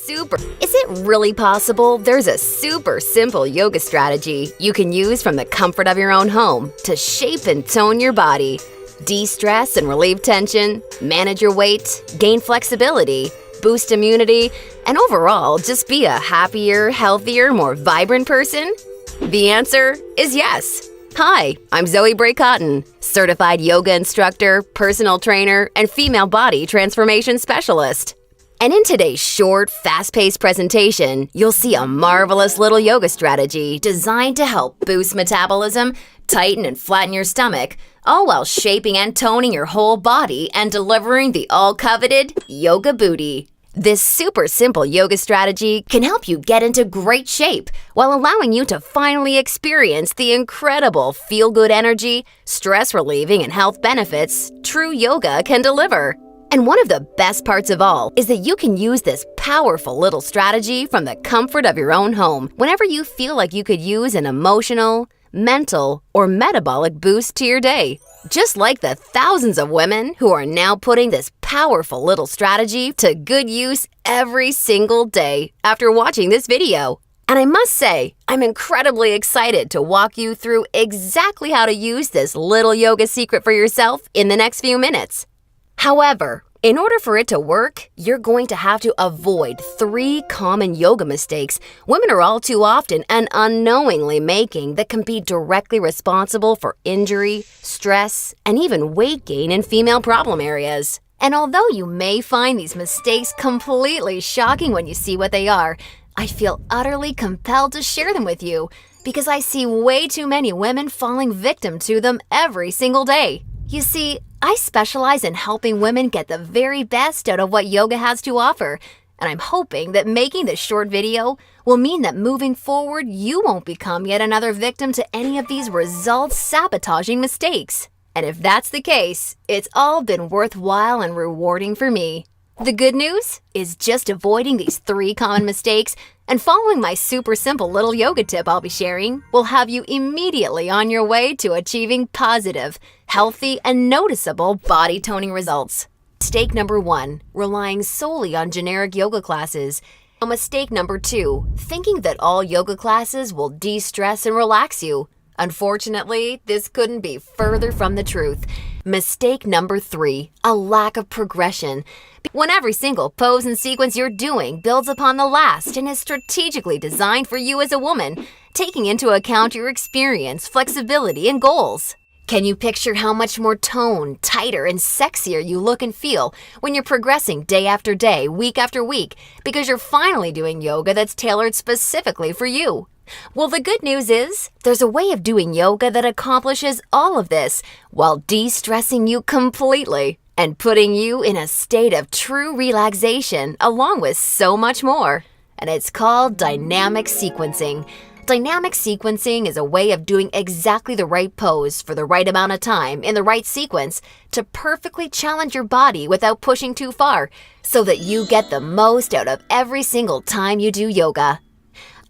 Is it really possible there's a super simple yoga strategy you can use from the comfort of your own home to shape and tone your body, de-stress and relieve tension, manage your weight, gain flexibility, boost immunity, and overall just be a happier, healthier, more vibrant person? The answer is yes. Hi, I'm Zoe Bray-Cotton, certified yoga instructor, personal trainer, and female body transformation specialist. And in today's short, fast-paced presentation, you'll see a marvelous little yoga strategy designed to help boost metabolism, tighten and flatten your stomach, all while shaping and toning your whole body and delivering the all-coveted yoga booty. This super simple yoga strategy can help you get into great shape while allowing you to finally experience the incredible feel-good energy, stress-relieving, and health benefits true yoga can deliver. And one of the best parts of all is that you can use this powerful little strategy from the comfort of your own home whenever you feel like you could use an emotional, mental, or metabolic boost to your day. Just like the thousands of women who are now putting this powerful little strategy to good use every single day after watching this video. And I must say, I'm incredibly excited to walk you through exactly how to use this little yoga secret for yourself in the next few minutes. However, in order for it to work, you're going to have to avoid 3 common yoga mistakes women are all too often and unknowingly making that can be directly responsible for injury, stress, and even weight gain in female problem areas. And although you may find these mistakes completely shocking when you see what they are, I feel utterly compelled to share them with you because I see way too many women falling victim to them every single day. You see, I specialize in helping women get the very best out of what yoga has to offer, and I'm hoping that making this short video will mean that moving forward, you won't become yet another victim to any of these results-sabotaging mistakes. And if that's the case, it's all been worthwhile and rewarding for me. The good news is just avoiding these 3 common mistakes and following my super simple little yoga tip I'll be sharing will have you immediately on your way to achieving positive, healthy, and noticeable body toning results. Mistake number 1, relying solely on generic yoga classes. Mistake number 2, thinking that all yoga classes will de-stress and relax you. Unfortunately, this couldn't be further from the truth. Mistake number 3, a lack of progression. When every single pose and sequence you're doing builds upon the last and is strategically designed for you as a woman, taking into account your experience, flexibility, and goals. Can you picture how much more toned, tighter, and sexier you look and feel when you're progressing day after day, week after week, because you're finally doing yoga that's tailored specifically for you? Well, the good news is, there's a way of doing yoga that accomplishes all of this while de-stressing you completely and putting you in a state of true relaxation along with so much more. And it's called dynamic sequencing. Dynamic sequencing is a way of doing exactly the right pose for the right amount of time in the right sequence to perfectly challenge your body without pushing too far so that you get the most out of every single time you do yoga.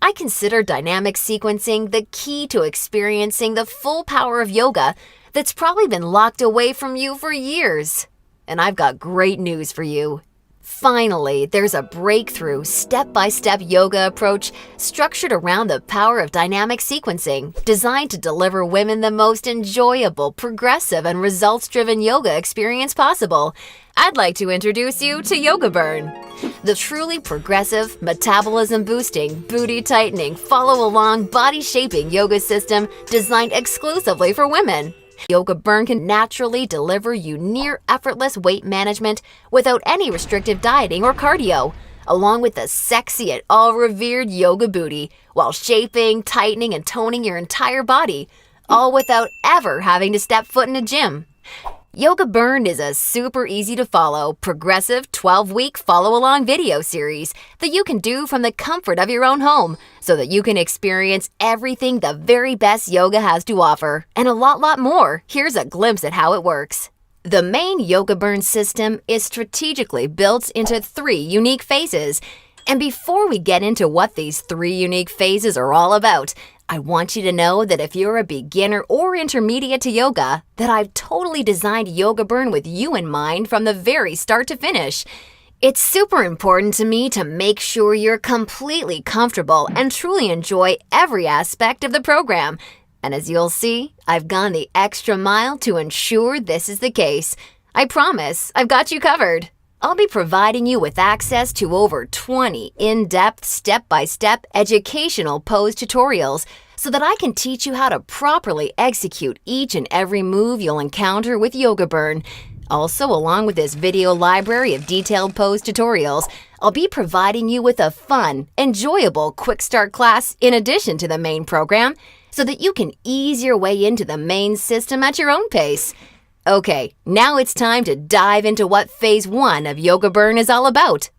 I consider dynamic sequencing the key to experiencing the full power of yoga that's probably been locked away from you for years. And I've got great news for you. Finally, there's a breakthrough, step-by-step yoga approach structured around the power of dynamic sequencing, designed to deliver women the most enjoyable, progressive, and results-driven yoga experience possible. I'd like to introduce you to Yoga Burn, the truly progressive, metabolism-boosting, booty-tightening, follow-along, body-shaping yoga system designed exclusively for women. Yoga Burn can naturally deliver you near-effortless weight management without any restrictive dieting or cardio, along with the sexy and all-revered yoga booty, while shaping, tightening, and toning your entire body, all without ever having to step foot in a gym. Yoga Burn is a super easy to follow, progressive 12-week follow-along video series that you can do from the comfort of your own home so that you can experience everything the very best yoga has to offer and a lot more. Here's a glimpse at how it works. The main Yoga Burn system is strategically built into 3 unique phases. And before we get into what these 3 unique phases are all about, I want you to know that if you're a beginner or intermediate to yoga, that I've totally designed Yoga Burn with you in mind from the very start to finish. It's super important to me to make sure you're completely comfortable and truly enjoy every aspect of the program. And as you'll see, I've gone the extra mile to ensure this is the case. I promise, I've got you covered. I'll be providing you with access to over 20 in-depth, step-by-step educational pose tutorials so that I can teach you how to properly execute each and every move you'll encounter with Yoga Burn. Also, along with this video library of detailed pose tutorials, I'll be providing you with a fun, enjoyable quick start class in addition to the main program so that you can ease your way into the main system at your own pace. Okay, now it's time to dive into what Phase 1 of Yoga Burn is all about.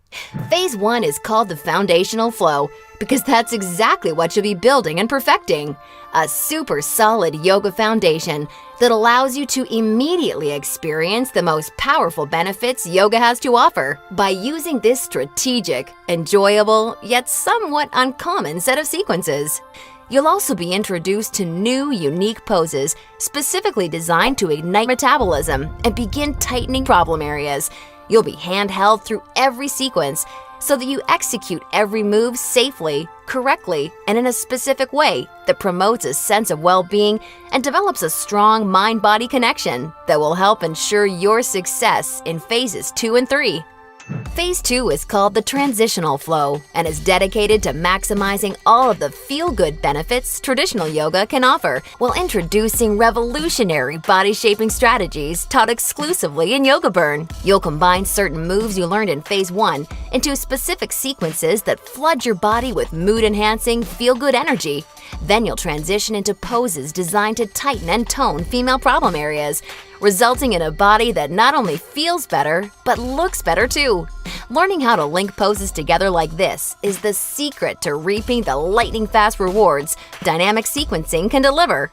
Phase 1 is called the foundational flow because that's exactly what you'll be building and perfecting. A super solid yoga foundation that allows you to immediately experience the most powerful benefits yoga has to offer by using this strategic, enjoyable, yet somewhat uncommon set of sequences. You'll also be introduced to new, unique poses specifically designed to ignite metabolism and begin tightening problem areas. You'll be handheld through every sequence so that you execute every move safely, correctly, and in a specific way that promotes a sense of well-being and develops a strong mind-body connection that will help ensure your success in phases 2 and 3. Phase 2 is called the transitional flow and is dedicated to maximizing all of the feel-good benefits traditional yoga can offer while introducing revolutionary body-shaping strategies taught exclusively in Yoga Burn. You'll combine certain moves you learned in Phase 1 into specific sequences that flood your body with mood-enhancing, feel-good energy. Then you'll transition into poses designed to tighten and tone female problem areas, resulting in a body that not only feels better, but looks better too. Learning how to link poses together like this is the secret to reaping the lightning-fast rewards dynamic sequencing can deliver.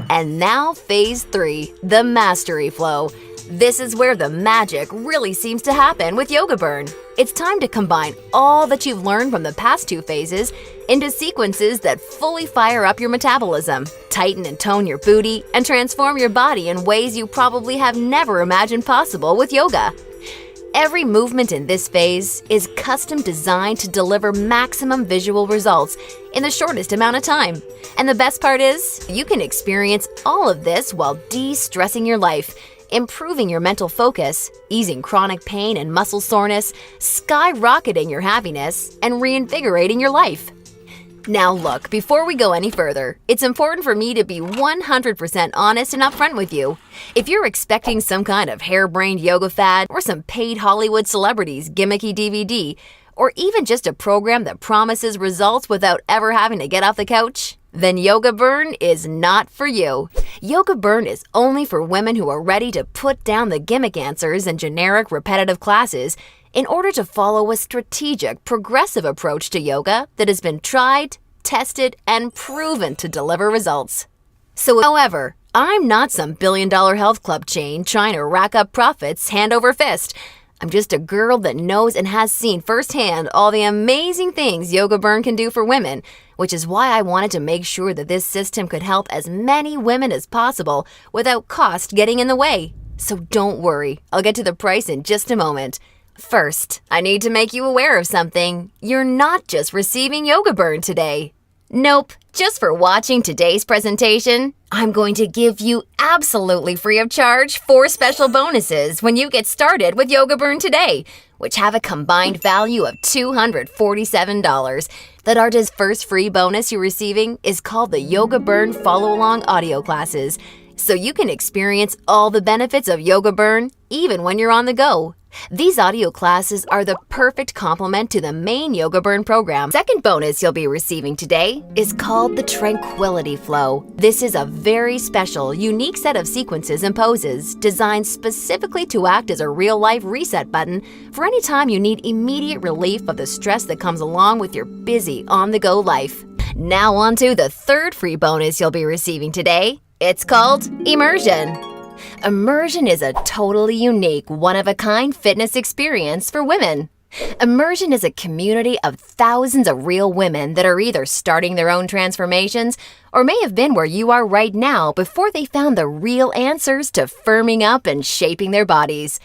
And now Phase 3, the mastery flow. This is where the magic really seems to happen with Yoga Burn. It's time to combine all that you've learned from the past 2 phases into sequences that fully fire up your metabolism, tighten and tone your booty, and transform your body in ways you probably have never imagined possible with yoga. Every movement in this phase is custom designed to deliver maximum visual results in the shortest amount of time. And the best part is, you can experience all of this while de-stressing your life, improving your mental focus, easing chronic pain and muscle soreness, skyrocketing your happiness, and reinvigorating your life. Now look, before we go any further, it's important for me to be 100% honest and upfront with you. If you're expecting some kind of harebrained yoga fad or some paid Hollywood celebrities gimmicky DVD, or even just a program that promises results without ever having to get off the couch, then Yoga Burn is not for you. Yoga Burn is only for women who are ready to put down the gimmick answers and generic repetitive classes in order to follow a strategic, progressive approach to yoga that has been tried, tested, and proven to deliver results. So, however, I'm not some billion-dollar health club chain trying to rack up profits hand over fist. I'm just a girl that knows and has seen firsthand all the amazing things Yoga Burn can do for women, which is why I wanted to make sure that this system could help as many women as possible without cost getting in the way. So don't worry, I'll get to the price in just a moment. First, I need to make you aware of something. You're not just receiving Yoga Burn today. Nope, just for watching today's presentation, I'm going to give you absolutely free of charge 4 special bonuses when you get started with Yoga Burn today, which have a combined value of $247. The Darta's first free bonus you're receiving is called the Yoga Burn Follow-Along Audio Classes, so you can experience all the benefits of Yoga Burn even when you're on the go. These audio classes are the perfect complement to the main Yoga Burn program. Second bonus you'll be receiving today is called the Tranquility Flow. This is a very special, unique set of sequences and poses designed specifically to act as a real-life reset button for any time you need immediate relief of the stress that comes along with your busy, on-the-go life. Now on to the third free bonus you'll be receiving today. It's called Immersion. Immersion is a totally unique, one-of-a-kind fitness experience for women. Immersion is a community of thousands of real women that are either starting their own transformations or may have been where you are right now before they found the real answers to firming up and shaping their bodies.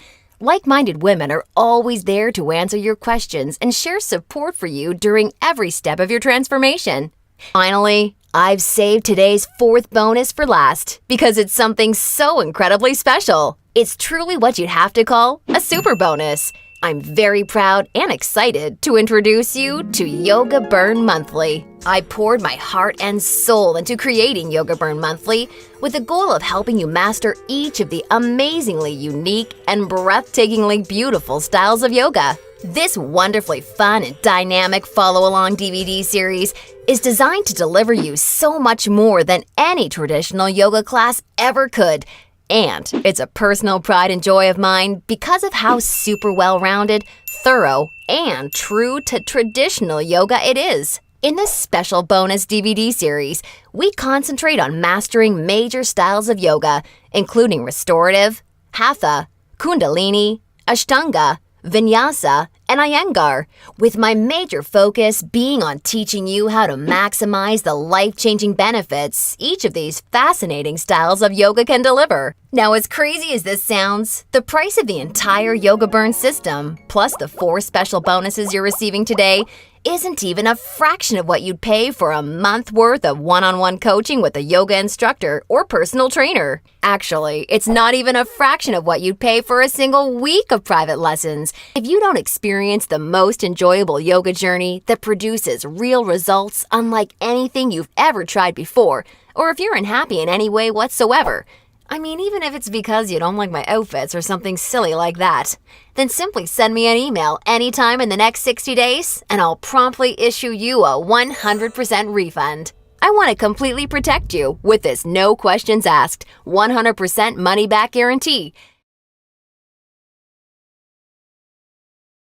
Like-minded women are always there to answer your questions and share support for you during every step of your transformation. Finally, I've saved today's fourth bonus for last because it's something so incredibly special. It's truly what you'd have to call a super bonus. I'm very proud and excited to introduce you to Yoga Burn Monthly. I poured my heart and soul into creating Yoga Burn Monthly with the goal of helping you master each of the amazingly unique and breathtakingly beautiful styles of yoga. This wonderfully fun and dynamic follow-along DVD series is designed to deliver you so much more than any traditional yoga class ever could. And it's a personal pride and joy of mine because of how super well-rounded, thorough, and true to traditional yoga it is. In this special bonus DVD series, we concentrate on mastering major styles of yoga, including restorative, hatha, kundalini, ashtanga, vinyasa, and iyengar, with my major focus being on teaching you how to maximize the life-changing benefits each of these fascinating styles of yoga can deliver. Now, as crazy as this sounds, the price of the entire Yoga Burn system, plus the 4 special bonuses you're receiving today, isn't even a fraction of what you'd pay for a month worth of one-on-one coaching with a yoga instructor or personal trainer. Actually, it's not even a fraction of what you'd pay for a single week of private lessons. If you don't experience the most enjoyable yoga journey that produces real results unlike anything you've ever tried before, or if you're unhappy in any way whatsoever, I mean, even if it's because you don't like my outfits or something silly like that, then simply send me an email anytime in the next 60 days and I'll promptly issue you a 100% refund. I want to completely protect you with this no questions asked, 100% money back guarantee